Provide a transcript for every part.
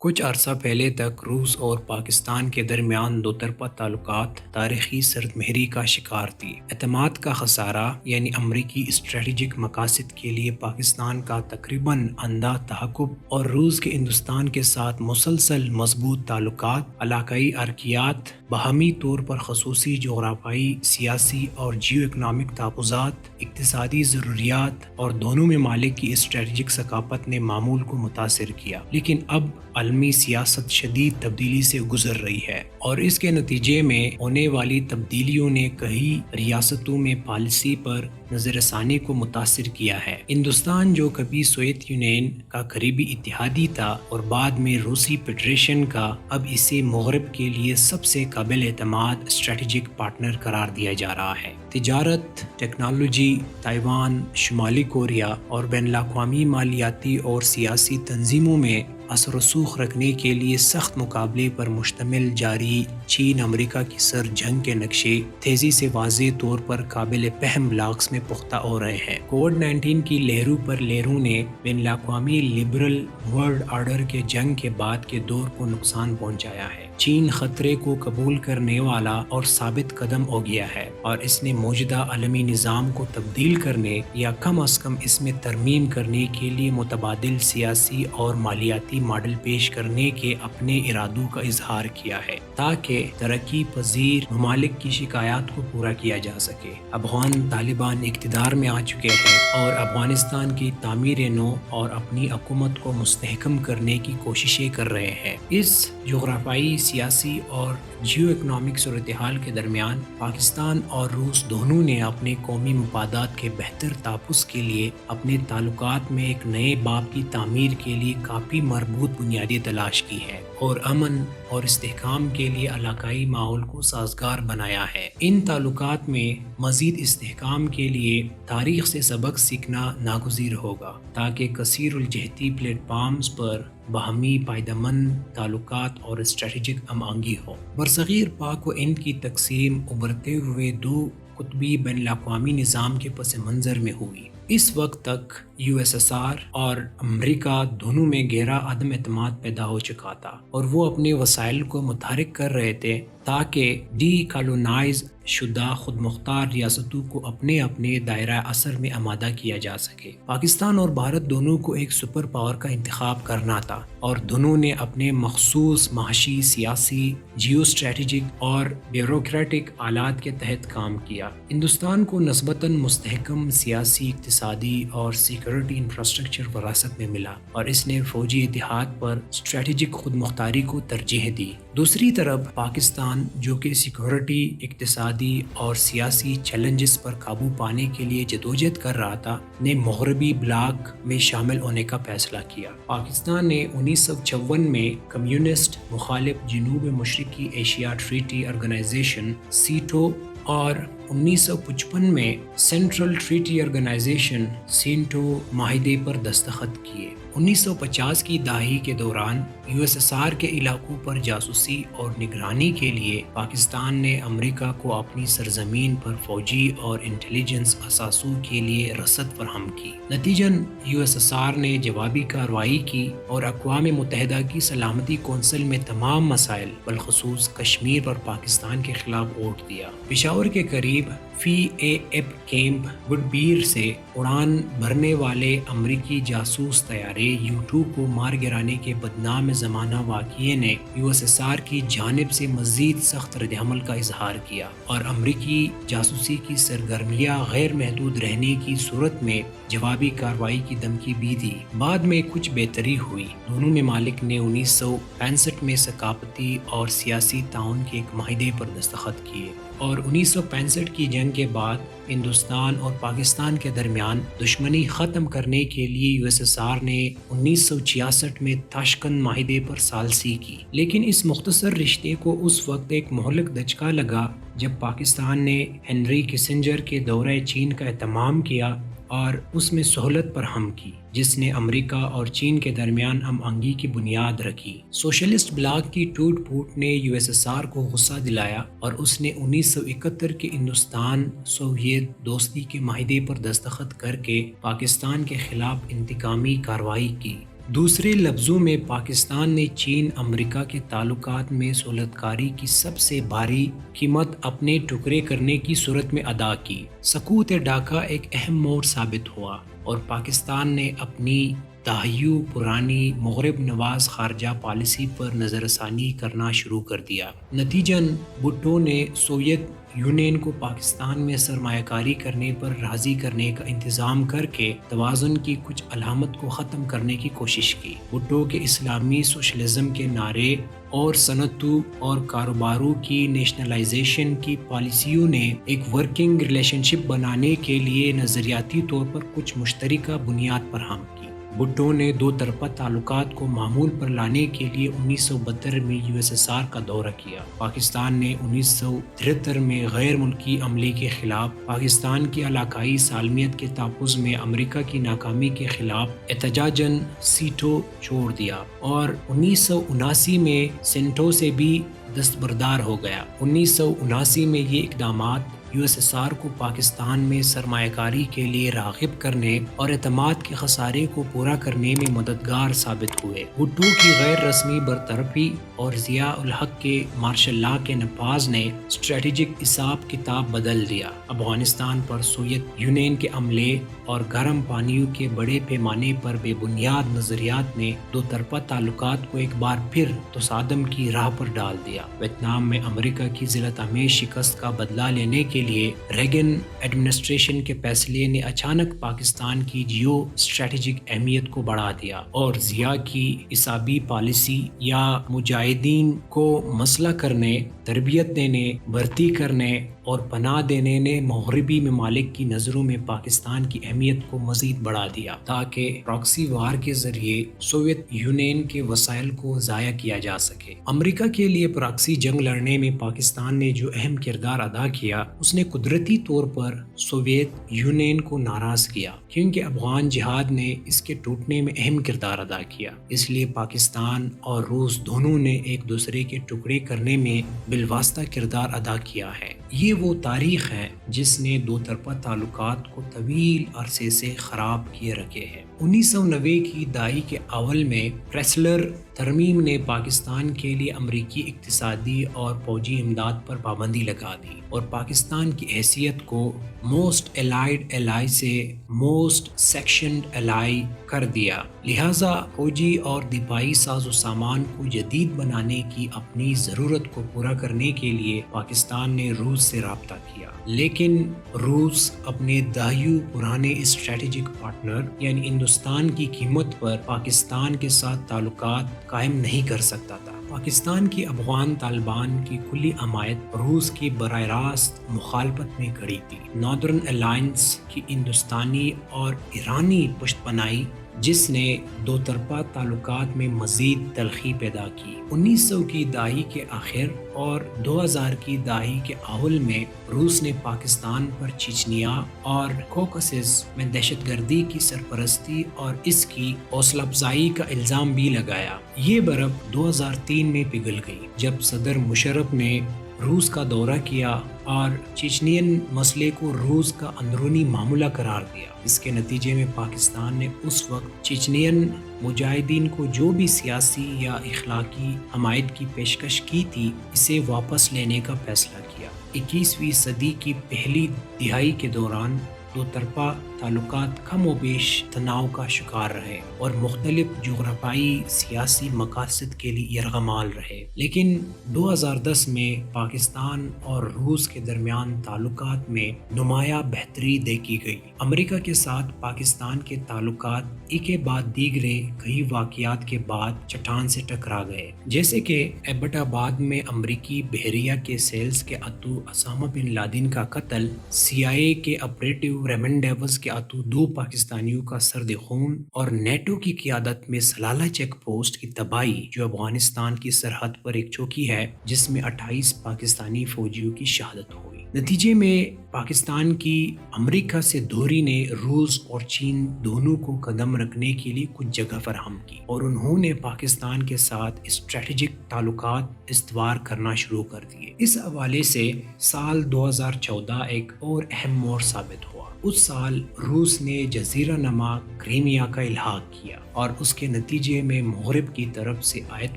کچھ عرصہ پہلے تک روس اور پاکستان کے درمیان دو طرفہ تعلقات تاریخی سرد مہری کا شکار تھی۔ اعتماد کا خسارہ یعنی امریکی اسٹریٹجک مقاصد کے لیے پاکستان کا تقریباً اندھا تعاقب اور روس کے ہندوستان کے ساتھ مسلسل مضبوط تعلقات، علاقائی حرکیات، باہمی طور پر خصوصی جغرافیائی، سیاسی اور جیو اکنامک تحفظات، اقتصادی ضروریات اور دونوں ممالک کی اسٹریٹجک ثقافت نے معمول کو متاثر کیا۔ لیکن اب عالمی سیاست شدید تبدیلی سے گزر رہی ہے اور اس کے نتیجے میں ہونے والی تبدیلیوں نے کئی ریاستوں میں پالیسی پر نظر ثانی کو متاثر کیا ہے۔ ہندوستان جو کبھی سوویت یونین کا قریبی اتحادی تھا اور بعد میں روسی فیڈریشن کا، اب اسے مغرب کے لیے سب سے قابل اعتماد اسٹریٹجک پارٹنر قرار دیا جا رہا ہے۔ تجارت، ٹیکنالوجی، تائیوان، شمالی کوریا اور بین الاقوامی مالیاتی اور سیاسی تنظیموں میں اثر و رسوخ رکھنے کے لیے سخت مقابلے پر مشتمل جاری چین امریکہ کی سر جنگ کے نقشے تیزی سے واضح طور پر قابل فہم بلاکس میں پختہ ہو رہے ہیں۔ کووڈ-19 کی لہروں پر لہروں نے بین الاقوامی لبرل ورلڈ آرڈر کے جنگ کے بعد کے دور کو نقصان پہنچایا ہے۔ چین خطرے کو قبول کرنے والا اور ثابت قدم ہو گیا ہے اور اس نے موجودہ عالمی نظام کو تبدیل کرنے یا کم از کم اس میں ترمیم کرنے کے لیے متبادل سیاسی اور مالیاتی ماڈل پیش کرنے کے اپنے ارادوں کا اظہار کیا ہے تاکہ ترقی پذیر ممالک کی شکایات کو پورا کیا جا سکے۔ افغان طالبان اقتدار میں آ چکے ہیں اور افغانستان کی تعمیر نو اور اپنی حکومت کو مستحکم کرنے کی کوششیں کر رہے ہیں۔ اس جغرافیائی، سیاسی اور جیو اکنامک صورتحال کے درمیان پاکستان اور روس دونوں نے اپنے قومی مفادات کے بہتر تحفظ کے لیے اپنے تعلقات میں ایک نئے باب کی تعمیر کے لیے کافی مربوط بنیادیں تلاش کی ہے اور امن اور استحکام کے لیے علاقائی ماحول کو سازگار بنایا ہے۔ ان تعلقات میں مزید استحکام کے لیے تاریخ سے سبق سیکھنا ناگزیر ہوگا تاکہ کثیر الجہتی پلیٹ فارمز پر باہمی پائیدمند تعلقات اور اسٹریٹجک ہم آہنگی ہو۔ برصغیر پاک و ہند کی تقسیم ابھرتے ہوئے دو قطبی بین الاقوامی نظام کے پس منظر میں ہوئی۔ اس وقت تک یو ایس ایس آر اور امریکہ دونوں میں گہرا عدم اعتماد پیدا ہو چکا تھا اور وہ اپنے وسائل کو متحرک کر رہے تھے تاکہ ڈی کالونائز شدہ خود مختار ریاستوں کو اپنے اپنے دائرہ اثر میں آمادہ کیا جا سکے۔ پاکستان اور بھارت دونوں کو ایک سپر پاور کا انتخاب کرنا تھا اور دونوں نے اپنے مخصوص معاشی، سیاسی، جیو اسٹریٹجک اور بیوروکریٹک آلات کے تحت کام کیا۔ ہندوستان کو نسبتاً مستحکم سیاسی، اقتصادی اور سیکورٹی انفراسٹرکچر وراثت میں ملا اور اس نے فوجی اتحاد پر اسٹریٹجک خود مختاری کو ترجیح دی۔ دوسری طرف پاکستان جو کہ سیکورٹی، اقتصادی اور سیاسی چیلنجز پر قابو پانے کے لیے جدوجہد کر رہا تھا، نے مغربی بلاک میں شامل ہونے کا فیصلہ کیا۔ پاکستان نے 1956 میں کمیونسٹ مخالف جنوب مشرقی ایشیا ٹریٹی آرگنائزیشن سیٹو اور 1955 میں سینٹرل ٹریٹی آرگنائزیشن سینٹو معاہدے پر دستخط کیے۔ 1950 کی دہائی کے دوران یو ایس ایس آر کے علاقوں پر جاسوسی اور نگرانی کے لیے پاکستان نے امریکہ کو اپنی سرزمین پر فوجی اور انٹیلیجنس اثاثوں کے لیے رسد فراہم کی۔ نتیجاً یو ایس ایس آر نے جوابی کارروائی کی اور اقوام متحدہ کی سلامتی کونسل میں تمام مسائل بالخصوص کشمیر پر پاکستان کے خلاف ووٹ دیا۔ پشاور کے قریب فی اے ایف کیمپ وڈبیر سے اڑان بھرنے والے امریکی جاسوس طیارے U-2 کو مار گرانے کے بدنام زمانہ واقعے نے یو ایس ایس آر کی جانب سے مزید سخت رد عمل کا اظہار کیا اور امریکی جاسوسی کی سرگرمیاں غیر محدود رہنے کی صورت میں جوابی کارروائی کی دھمکی بھی دی۔ بعد میں کچھ بہتری ہوئی۔ دونوں ممالک نے 1965 میں ثقافتی اور سیاسی تعاون کے ایک معاہدے پر دستخط کیے اور 1965 کی جنگ کے بعد ہندوستان اور پاکستان کے درمیان دشمنی ختم کرنے کے لیے یو ایس ایس آر نے 1966 میں تاشقند معاہدے پر ثالثی کی۔ لیکن اس مختصر رشتے کو اس وقت ایک مہلک دھچکا لگا جب پاکستان نے ہنری کسنجر کے دورہ چین کا اہتمام کیا اور اس میں سہولت فراہم کی، جس نے امریکہ اور چین کے درمیان ہم آہنگی کی بنیاد رکھی۔ سوشلسٹ بلاک کی ٹوٹ پھوٹ نے یو ایس ایس آر کو غصہ دلایا اور اس نے 1971 کے ہندوستان سوویت دوستی کے معاہدے پر دستخط کر کے پاکستان کے خلاف انتقامی کارروائی کی۔ دوسرے لفظوں میں پاکستان نے چین امریکہ کے تعلقات میں سہولت کاری کی سب سے بھاری قیمت اپنے ٹکڑے کرنے کی صورت میں ادا کی۔ سقوط ڈھاکہ ایک اہم موڑ ثابت ہوا اور پاکستان نے اپنی دہائیوں پرانی مغرب نواز خارجہ پالیسی پر نظر ثانی کرنا شروع کر دیا۔ نتیجتاً بھٹو نے سوویت یونین کو پاکستان میں سرمایہ کاری کرنے پر راضی کرنے کا انتظام کر کے توازن کی کچھ علامت کو ختم کرنے کی کوشش کی۔ بھٹو کے اسلامی سوشلزم کے نعرے اور صنعتوں اور کاروباروں کی نیشنلائزیشن کی پالیسیوں نے ایک ورکنگ ریلیشن شپ بنانے کے لیے نظریاتی طور پر کچھ مشترکہ بنیاد فراہم کی۔ بھٹو نے دو طرفہ تعلقات کو معمول پر لانے کے لیے 1972 میں USSR کا دورہ کیا۔ پاکستان نے 1973 میں غیر ملکی عملے کے خلاف پاکستان کی علاقائی سالمیت کے تحفظ میں امریکہ کی ناکامی کے خلاف احتجاجاً سیٹو چھوڑ دیا اور 1979 میں سینٹو سے بھی دستبردار ہو گیا۔ 1979 میں یہ اقدامات USSR کو پاکستان میں سرمایہ کاری کے لیے راغب کرنے اور اعتماد کے خسارے کو پورا کرنے میں مددگار ثابت ہوئے۔ بھٹو کی غیر رسمی برطرفی اور ضیاء الحق کے مارشل لا کے نفاذ نے اسٹریٹجک حساب کتاب بدل دیا۔ افغانستان پر سوویت یونین کے عملے اور گرم پانیوں کے بڑے پیمانے پر بے بنیاد نظریات نے دو طرفہ تعلقات کو ایک بار پھر تصادم کی راہ پر ڈال دیا۔ ویتنام میں امریکہ کی ذلت آمیز شکست کا بدلہ لینے کے لیے ریگن ایڈمنسٹریشن کے فیصلے نے اچانک پاکستان کی جیو اسٹریٹجک اہمیت کو بڑھا دیا اور ضیاء کی حسابی پالیسی یا مجاہدین کو مسلح کرنے، تربیت دینے، بھرتی کرنے اور پناہ دینے نے مغربی ممالک کی نظروں میں پاکستان کی اہمیت کو مزید بڑھا دیا تاکہ پراکسی وار کے ذریعے سوویت یونین کے وسائل کو ضائع کیا جا سکے۔ امریکہ کے لیے پراکسی جنگ لڑنے میں پاکستان نے جو اہم کردار ادا کیا، اس نے قدرتی طور پر سوویت یونین کو ناراض کیا کیونکہ افغان جہاد نے اس کے ٹوٹنے میں اہم کردار ادا کیا۔ اس لیے پاکستان اور روس دونوں نے ایک دوسرے کے ٹکڑے کرنے میں بالواسطہ کردار ادا کیا ہے۔ یہ وہ تاریخ ہے جس نے دو طرفہ تعلقات کو طویل عرصے سے خراب کیے رکھے ہے۔ 1990 کی دہائی کے اول میں کریسلر ترمیم نے پاکستان کے لیے امریکی اقتصادی اور فوجی امداد پر پابندی لگا دی اور پاکستان کی حیثیت کو موسٹ الائیڈ الائی سے موسٹ سیکشنڈ الائی کر دیا۔ لہٰذا فوجی اور دفاعی ساز و سامان کو جدید بنانے کی اپنی ضرورت کو پورا کرنے کے لیے پاکستان نے روس سے رابطہ کیا، لیکن روس اپنے دہائیوں پرانے اسٹریٹجک پارٹنر یعنی ہندوستان کی قیمت پر پاکستان کے ساتھ تعلقات قائم نہیں کر سکتا تھا۔ پاکستان کی افغان طالبان کی کلی حمایت روس کی براہ راست مخالفت میں کھڑی تھی۔ ناردرن الائنس کی ہندوستانی اور ایرانی پشت پناہی جس نے دو طرفہ تعلقات میں مزید تلخی پیدا کی۔ 1900 کی دہائی کے آخر اور 2000 کی دہائی کے اول میں روس نے پاکستان پر چچنیا اور کوکسس میں دہشت گردی کی سرپرستی اور اس کی حوصلہ افزائی کا الزام بھی لگایا۔ یہ برف 2003 میں پگھل گئی جب صدر مشرف نے روس کا دورہ کیا اور چچنین مسئلے کو روس کا اندرونی معاملہ قرار دیا۔ اس کے نتیجے میں پاکستان نے اس وقت چچنین مجاہدین کو جو بھی سیاسی یا اخلاقی حمایت کی پیشکش کی تھی اسے واپس لینے کا فیصلہ کیا۔ 21ویں صدی کی پہلی دہائی کے دوران دو طرفہ تعلقات کم و بیش تناؤ کا شکار رہے اور مختلف جغرافیائی سیاسی مقاصد کے لیے یرغمال رہے، لیکن 2010 میں پاکستان اور روس کے درمیان تعلقات میں نمایاں بہتری دیکھی گئی۔ امریکہ کے ساتھ پاکستان کے تعلقات ایک کے بعد دیگرے کئی واقعات کے بعد چٹان سے ٹکرا گئے، جیسے کہ ایبٹ آباد میں امریکی بحریہ کے سیلز کے اتو اسامہ بن لادن کا قتل، CIA کے آپریٹو ریمن ڈیوس کے اتو 2 پاکستانیوں کا سرد خون اور نیٹو کی قیادت میں سلالہ چیک پوسٹ کی تباہی جو افغانستان کی سرحد پر ایک چوکی ہے جس میں 28 پاکستانی فوجیوں کی شہادت ہوئی۔ نتیجے میں پاکستان کی امریکہ سے دوری نے روس اور چین دونوں کو قدم رکھنے کے لیے کچھ جگہ فراہم کی اور انہوں نے پاکستان کے ساتھ اسٹریٹجک تعلقات استوار کرنا شروع کر دیے۔ اس حوالے سے سال 2014 ایک اور اہم موڑ ثابت ہوا۔ اس سال روس نے جزیرہ نما کریمیا کا الحاق کیا اور اس کے نتیجے میں مغرب کی طرف سے عائد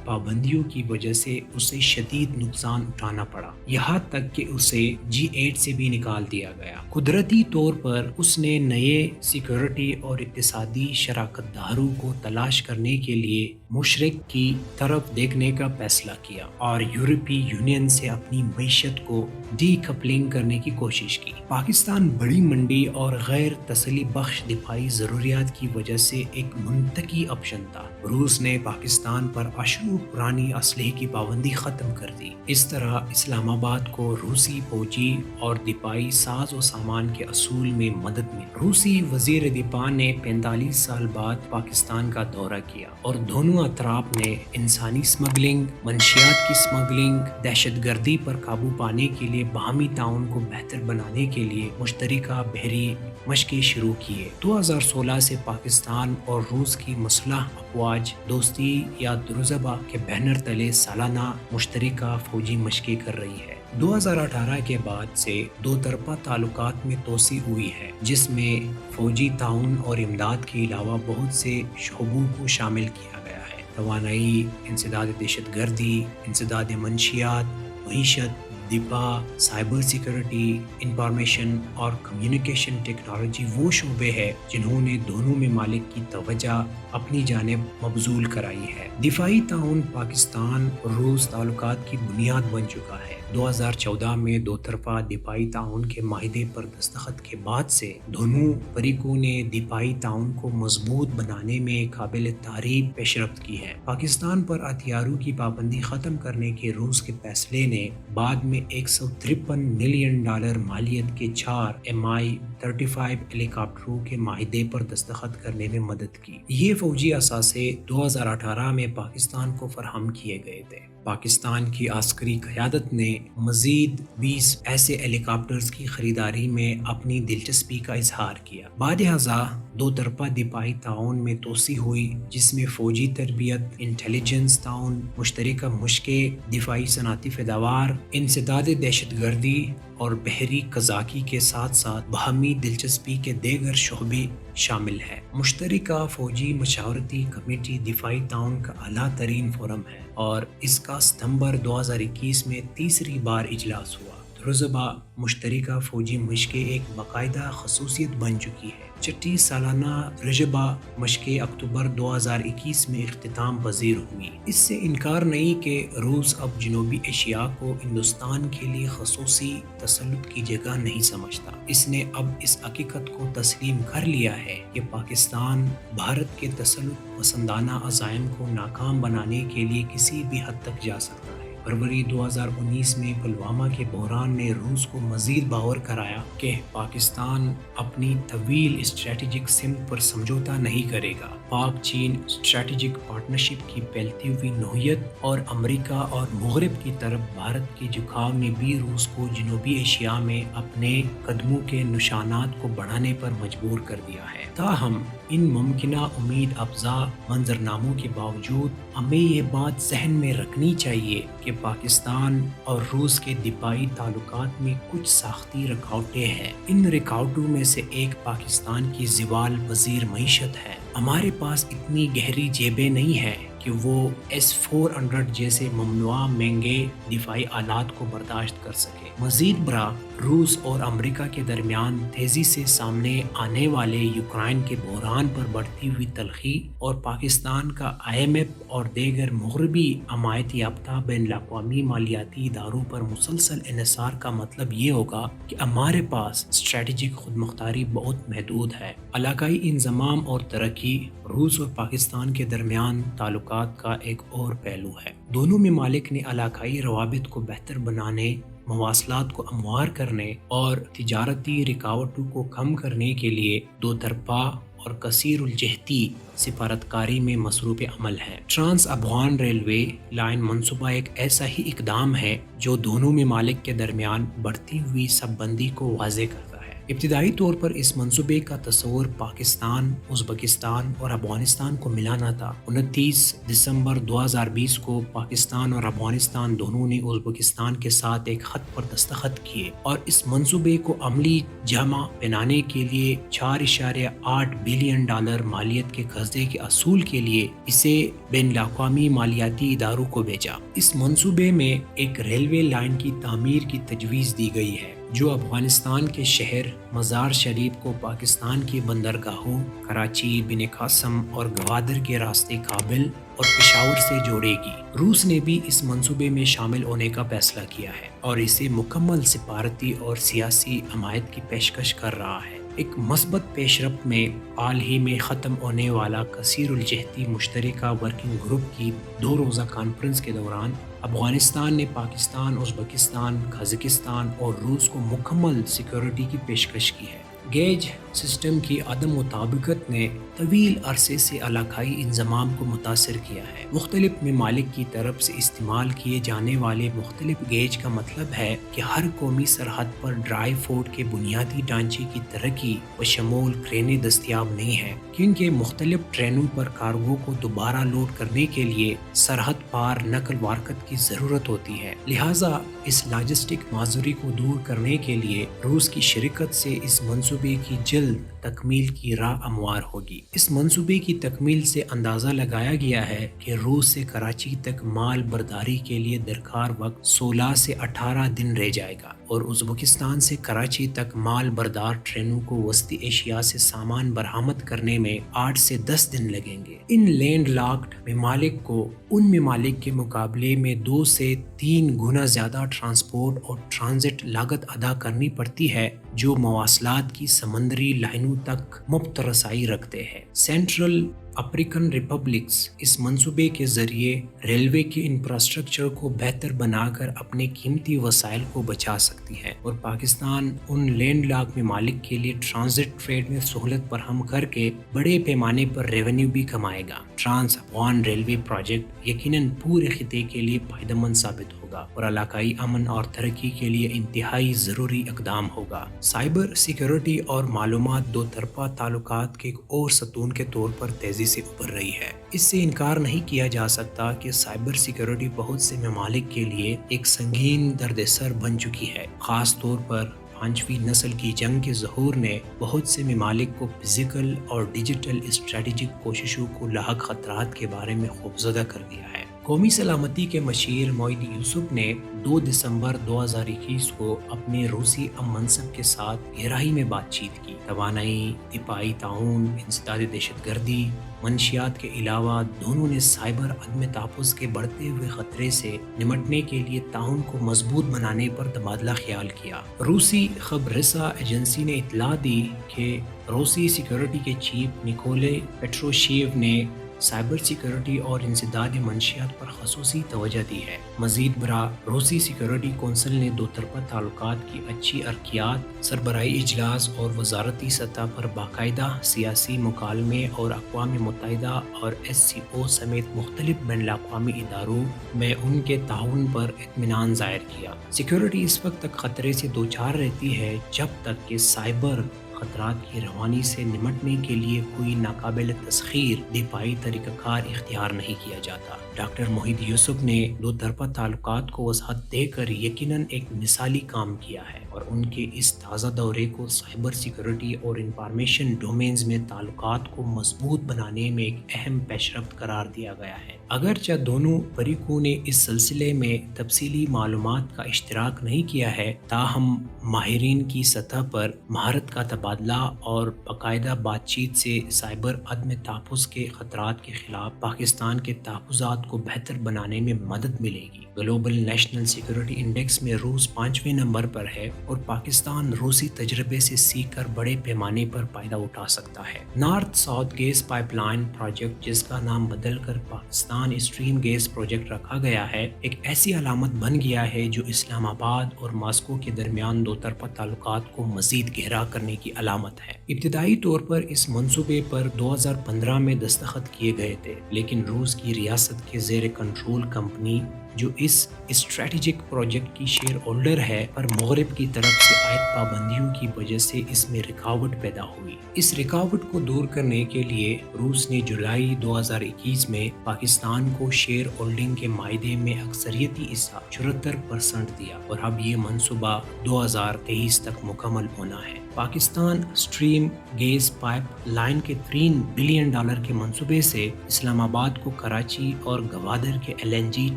پابندیوں کی وجہ سے اسے شدید نقصان اٹھانا پڑا، یہاں تک کہ اسے G8 سے بھی نکال دیا گیا۔ قدرتی طور پر اس نے نئے سیکورٹی اور اقتصادی شراکت داروں کو تلاش کرنے کے لیے مشرق کی طرف دیکھنے کا فیصلہ کیا اور یورپی یونین سے اپنی معیشت کو ڈی کپلنگ کرنے کی کوشش کی۔ پاکستان بڑی منڈی اور غیر تسلی بخش دفاعی ضروریات کی وجہ سے ایک منطقی آپشن تھا۔ روس نے پاکستان پر اشروں پرانی اسلحے کی پابندی ختم کر دی۔ اس طرح اسلام آباد کو روسی فوجی اور دفاعی ساز و سامان کے اصول میں مدد ملی۔ روسی وزیر دفاع نے 45 سال بعد پاکستان کا دورہ کیا اور دونوں اطراف نے انسانی اسمگلنگ، منشیات کی اسمگلنگ، دہشت گردی پر قابو پانے کے لیے باہمی تعاون کو بہتر بنانے کے لیے مشترکہ بحری مشقیں شروع کیے۔ 2016 سے پاکستان اور روس کی مسلح افواج دوستی یا درزبہ کے بینر تلے سالانہ مشترکہ فوجی مشقیں کر رہی ہے۔ 2018 کے بعد سے دو طرفہ تعلقات میں توسیع ہوئی ہے، جس میں فوجی تعاون اور امداد کے علاوہ بہت سے شعبوں کو شامل کیا گیا ہے: توانائی، انسداد دہشت گردی، انسداد منشیات، معیشت، دفاع، سائبر سیکورٹی، انفارمیشن اور کمیونیکیشن ٹیکنالوجی وہ شعبے ہیں جنہوں نے دونوں ممالک کی توجہ اپنی جانب مبذول کرائی ہے۔ دفاعی تعاون پاکستان اور روس تعلقات کی بنیاد بن چکا ہے۔ 2014 میں دو طرفہ دفاعی تعاون کے معاہدے پر دستخط کے بعد سے دونوں فریقوں نے دفاعی تعاون کو مضبوط بنانے میں قابل تعریف پیشرفت کی ہے۔ پاکستان پر ہتھیاروں کی پابندی ختم کرنے کے روس کے فیصلے نے بعد میں $153 ملین مالیت کے 4 Mi-35 ہیلی کاپٹروں کے معاہدے پر دستخط کرنے میں مدد کی۔ یہ فوجی اثاثے 2018 میں پاکستان کو فراہم کیے گئے تھے۔ پاکستان کی عسکری قیادت نے مزید 20 ایسے ہیلی کاپٹرز کی خریداری میں اپنی دلچسپی کا اظہار کیا۔ بعد ازاں دو طرفہ دفاعی تعاون میں توسیع ہوئی، جس میں فوجی تربیت، انٹیلیجنس تعاون، مشترکہ مشقیں، دفاعی صنعتی پیداوار، انسداد دہشت گردی اور بحری قزاقی کے ساتھ ساتھ باہمی دلچسپی کے دیگر شعبے شامل ہیں۔ مشترکہ فوجی مشاورتی کمیٹی دفاعی تعاون کا اعلیٰ ترین فورم ہے اور اس کا ستمبر 2021 میں تیسری بار اجلاس ہوا۔ درزبہ مشترکہ فوجی مشقیں ایک باقاعدہ خصوصیت بن چکی ہے۔ چھٹی سالانہ رجبہ مشقیں اکتوبر 2021 میں اختتام پذیر ہوئی۔ اس سے انکار نہیں کہ روس اب جنوبی ایشیا کو ہندوستان کے لیے خصوصی تسلط کی جگہ نہیں سمجھتا۔ اس نے اب اس حقیقت کو تسلیم کر لیا ہے کہ پاکستان بھارت کے تسلط پسندانہ عزائم کو ناکام بنانے کے لیے کسی بھی حد تک جا سکتا ہے۔ فروری 2019 میں پلوامہ کے بحران نے روس کو مزید باور کرایا کہ پاکستان اپنی طویل اسٹریٹجک سمت پر سمجھوتا نہیں کرے گا۔ پاک چین اسٹریٹجک پارٹنرشپ کی پھیلتی ہوئی نوعیت اور امریکہ اور مغرب کی طرف بھارت کے جھکاؤ نے بھی روس کو جنوبی ایشیا میں اپنے قدموں کے نشانات کو بڑھانے پر مجبور کر دیا ہے۔ تاہم ان ممکنہ امید افزا منظرناموں کے باوجود ہمیں یہ بات ذہن میں رکھنی چاہیے کہ پاکستان اور روس کے دفاعی تعلقات میں کچھ ساختی رکاوٹیں ہیں۔ ان رکاوٹوں میں سے ایک پاکستان کی زوال پذیر معیشت ہے۔ ہمارے پاس اتنی گہری جیبیں نہیں ہیں کہ وہ S-400 جیسے ممنوعہ مہنگے دفاعی آلات کو برداشت کر سکے۔ مزید برآں روس اور امریکہ کے درمیان تیزی سے سامنے آنے والے یوکرائن کے بحران پر بڑھتی ہوئی تلخی اور پاکستان کا IMF اور دیگر مغربی حمایت یافتہ بین الاقوامی مالیاتی اداروں پر مسلسل انحصار کا مطلب یہ ہوگا کہ ہمارے پاس اسٹریٹجک خود مختاری بہت محدود ہے۔ علاقائی انضمام اور ترقی روس اور پاکستان کے درمیان تعلقات کا ایک اور پہلو ہے۔ دونوں ممالک نے علاقائی روابط کو بہتر بنانے، مواصلات کو ہموار کرنے اور تجارتی رکاوٹوں کو کم کرنے کے لیے دو طرفہ اور کثیر الجہتی سفارتکاری میں مصروف عمل ہے۔ ٹرانس افغان ریلوے لائن منصوبہ ایک ایسا ہی اقدام ہے جو دونوں ممالک کے درمیان بڑھتی ہوئی سب بندی کو واضح کرتا ہے۔ ابتدائی طور پر اس منصوبے کا تصور پاکستان، ازبکستان اور افغانستان کو ملانا تھا۔ 29 دسمبر 2020 کو پاکستان اور افغانستان دونوں نے ازبکستان کے ساتھ ایک خط پر دستخط کیے اور اس منصوبے کو عملی جامہ پہنانے کے لیے $4.8 بلین مالیت کے قرضے کے اصول کے لیے اسے بین الاقوامی مالیاتی اداروں کو بھیجا۔ اس منصوبے میں ایک ریلوے لائن کی تعمیر کی تجویز دی گئی ہے جو افغانستان کے شہر مزار شریف کو پاکستان کی بندرگاہوں کراچی، بن قاسم اور گوادر کے راستے کابل اور پشاور سے جوڑے گی۔ روس نے بھی اس منصوبے میں شامل ہونے کا فیصلہ کیا ہے اور اسے مکمل سفارتی اور سیاسی حمایت کی پیشکش کر رہا ہے۔ ایک مثبت پیش رفت میں حال ہی میں ختم ہونے والا کثیر الجہتی مشترکہ ورکنگ گروپ کی 2 روزہ کانفرنس کے دوران افغانستان نے پاکستان، ازبکستان، قازقستان اور روس کو مکمل سیکیورٹی کی پیشکش کی ہے۔ گیج سسٹم کی عدم مطابقت نے طویل عرصے سے علاقائی انضمام کو متاثر کیا ہے۔ مختلف ممالک کی طرف سے استعمال کیے جانے والے مختلف گیج کا مطلب ہے کہ ہر قومی سرحد پر ڈرائی فورٹ کے بنیادی ڈھانچے کی ترقی بشمول کرینیں دستیاب نہیں ہیں، کیونکہ مختلف ٹرینوں پر کارگو کو دوبارہ لوڈ کرنے کے لیے سرحد پار نقل و حرکت کی ضرورت ہوتی ہے۔ لہٰذا اس لاجسٹک معذوری کو دور کرنے کے لیے روس کی شرکت سے اس منصوبے کی جلد تکمیل کی راہ ہموار ہوگی۔ اس منصوبے کی تکمیل سے اندازہ لگایا گیا ہے کہ روس سے کراچی تک مال برداری کے لیے درکار وقت 16 سے 18 دن رہ جائے گا اور ازبکستان سے کراچی تک مال بردار ٹرینوں کو وسطی ایشیا سے سامان برآمد کرنے میں 8 سے 10 دن لگیں گے۔ ان لینڈ لاکڈ ممالک کو ان ممالک کے مقابلے میں 2 سے 3 گنا زیادہ ٹرانسپورٹ اور ٹرانزٹ لاگت ادا کرنی پڑتی ہے جو مواصلات کی سمندری لائنوں تک مفت رسائی رکھتے ہیں۔ سینٹرل افریقن ریپبلکس اس منصوبے کے ذریعے ریلوے کے انفراسٹرکچر کو بہتر بنا کر اپنے قیمتی وسائل کو بچا سکتی ہے اور پاکستان ان لینڈ لاک ممالک کے لیے ٹرانزٹ ٹریڈ میں سہولت فراہم کر کے بڑے پیمانے پر ریونیو بھی کمائے گا۔ ٹرانس افغان ریلوے پروجیکٹ یقیناً پورے خطے کے لیے فائدہ مند ثابت ہوگا اور علاقائی امن اور ترقی کے لیے انتہائی ضروری اقدام ہوگا۔ سائبر سیکیورٹی اور معلومات دو طرفہ تعلقات کے ایک اور ستون کے طور پر تیزی سے ابھر رہی ہے۔ اس سے انکار نہیں کیا جا سکتا کہ سائبر سیکیورٹی بہت سے ممالک کے لیے ایک سنگین دردسر بن چکی ہے، خاص طور پر 5ویں نسل کی جنگ کے ظہور نے بہت سے ممالک کو فزیکل اور ڈیجیٹل اسٹریٹجک کوششوں کو لاحق خطرات کے بارے میں خوفزدہ کر دیا ہے۔ قومی سلامتی کے مشیر موئیدی یوسف نے 2 دسمبر 2021 کو اپنے روسی ہم منصب کے ساتھ گہرائی میں بات چیت کی۔ توانائی، دفاعی تعاون، انسداد دہشت گردی، منشیات کے علاوہ دونوں نے سائبر عدم تحفظ کے بڑھتے ہوئے خطرے سے نمٹنے کے لیے تعاون کو مضبوط بنانے پر تبادلہ خیال کیا۔ روسی خبر رساں ایجنسی نے اطلاع دی کہ روسی سیکیورٹی کے چیف نیکولے پیٹروشیو نے سائبر سیکیورٹی اور انسداد منشیات پر خصوصی توجہ دی ہے۔ مزید برآں روسی سیکیورٹی کونسل نے دو طرفہ تعلقات کی اچھی حرکیات، سربراہی اجلاس اور وزارتی سطح پر باقاعدہ سیاسی مکالمے اور اقوام متحدہ اور SCO سمیت مختلف بین الاقوامی اداروں میں ان کے تعاون پر اطمینان ظاہر کیا۔ سیکیورٹی اس وقت تک خطرے سے دوچار رہتی ہے جب تک کہ سائبر خطرات کی روانی سے نمٹنے کے لیے کوئی ناقابل تسخیر دفاعی طریقہ کار اختیار نہیں کیا جاتا۔ ڈاکٹر موحد یوسف نے دو طرفہ تعلقات کو وضاحت دے کر یقیناً ایک مثالی کام کیا ہے اور ان کے اس تازہ دورے کو سائبر سیکیورٹی اور انفارمیشن ڈومینز میں تعلقات کو مضبوط بنانے میں ایک اہم پیش رفت قرار دیا گیا ہے۔ اگرچہ دونوں فریقوں نے اس سلسلے میں تفصیلی معلومات کا اشتراک نہیں کیا ہے، تاہم ماہرین کی سطح پر مہارت کا تبادلہ اور باقاعدہ بات چیت سے سائبر عدم تحفظ کے خطرات کے خلاف پاکستان کے تحفظات کو بہتر بنانے میں مدد ملے گی۔ گلوبل نیشنل سیکیورٹی انڈیکس میں روس 5ویں نمبر پر ہے اور پاکستان روسی تجربے سے سیکھ کر بڑے پیمانے پر فائدہ اٹھا سکتا ہے۔ North south gas pipeline project, جس کا نام بدل کر پاکستان اسٹریم گیس پروجیکٹ رکھا گیا ہے، ایک ایسی علامت بن گیا ہے جو اسلام آباد اور ماسکو کے درمیان دو طرفہ تعلقات کو مزید گہرا کرنے کی علامت ہے۔ ابتدائی طور پر اس منصوبے پر 2015 میں دستخط کیے گئے تھے، لیکن روس کی ریاست کے زیر کنٹرول کمپنی جو اس اسٹریٹجک پروجیکٹ کی شیئر ہولڈر ہے، پر مغرب کی طرف سے عائد پابندیوں کی وجہ سے اس میں رکاوٹ پیدا ہوئی۔ اس رکاوٹ کو دور کرنے کے لیے روس نے جولائی 2021 میں پاکستان کو شیئر ہولڈنگ کے معاہدے میں اکثریتی حصہ 74% دیا، اور اب یہ منصوبہ 2023 تک مکمل ہونا ہے۔ Pakistan stream gas pipeline کے $3 بلین کے منصوبے سے اسلام آباد کو کراچی اور گوادر کے LNG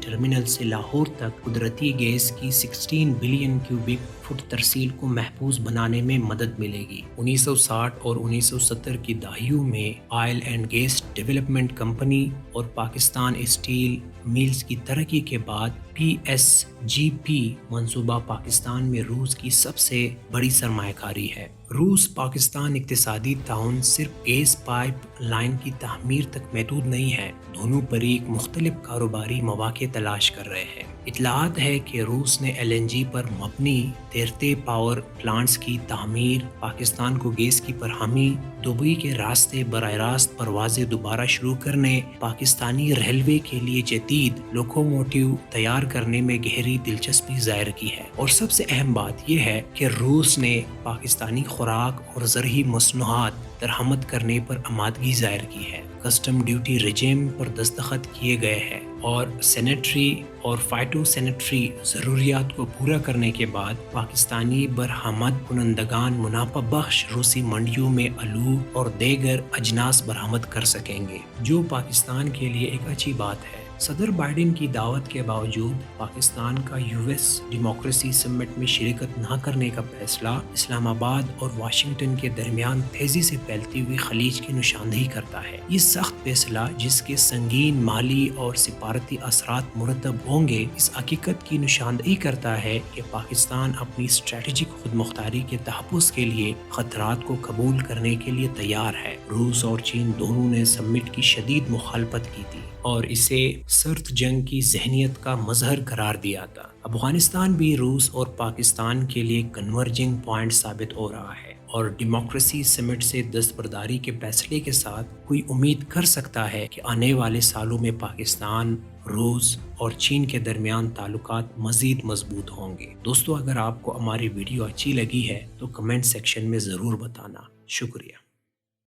ٹرمینل سے لاہور تک قدرتی گیس کی 16 بلین کیوبک فٹ ترسیل کو محفوظ بنانے میں مدد ملے گی۔ 1960 اور 1970 کی دہائیوں میں oil and gas development company اور پاکستان اسٹیل میلز کی ترقی کے بعد PSGP منصوبہ پاکستان میں روس کی سب سے بڑی سرمایہ کاری ہے۔ روس پاکستان اقتصادی تعاون صرف گیس پائپ لائن کی تعمیر تک محدود نہیں ہے، دونوں فریق مختلف کاروباری مواقع تلاش کر رہے ہیں۔ اطلاعات ہے کہ روس نے LNG پر مبنی تیرتے پاور پلانٹس کی تعمیر، پاکستان کو گیس کی فراہمی، دبئی کے راستے براہ راست پروازیں دوبارہ شروع کرنے، پاکستانی ریلوے کے لیے جدید لوکوموٹیو تیار کرنے میں گہری دلچسپی ظاہر کی ہے۔ اور سب سے اہم بات یہ ہے کہ روس نے پاکستانی خوراک اور زرعی مصنوعات درآمد کرنے پر آمادگی ظاہر کی ہے۔ کسٹم ڈیوٹی رجیم پر دستخط کیے گئے ہیں، اور سینیٹری اور فائٹو سینیٹری ضروریات کو پورا کرنے کے بعد پاکستانی برآمد کنندگان منافع بخش روسی منڈیوں میں آلو اور دیگر اجناس برآمد کر سکیں گے، جو پاکستان کے لیے ایک اچھی بات ہے۔ صدر بائیڈن کی دعوت کے باوجود پاکستان کا US ڈیموکریسی سمٹ میں شرکت نہ کرنے کا فیصلہ اسلام آباد اور واشنگٹن کے درمیان تیزی سے پھیلتی ہوئی خلیج کی نشاندہی کرتا ہے۔ یہ سخت فیصلہ، جس کے سنگین مالی اور سفارتی اثرات مرتب ہوں گے، اس حقیقت کی نشاندہی کرتا ہے کہ پاکستان اپنی اسٹریٹجک خود مختاری کے تحفظ کے لیے خطرات کو قبول کرنے کے لیے تیار ہے۔ روس اور چین دونوں نے سمٹ کی شدید مخالفت کی تھی اور اسے سرد جنگ کی ذہنیت کا مظہر قرار دیا تھا۔ افغانستان بھی روس اور پاکستان کے لیے کنورجنگ پوائنٹ ثابت ہو رہا ہے، اور ڈیموکریسی سمٹ سے دستبرداری کے فیصلے کے ساتھ کوئی امید کر سکتا ہے کہ آنے والے سالوں میں پاکستان، روس اور چین کے درمیان تعلقات مزید مضبوط ہوں گے۔ دوستو، اگر آپ کو ہماری ویڈیو اچھی لگی ہے تو کمنٹ سیکشن میں ضرور بتانا۔ شکریہ۔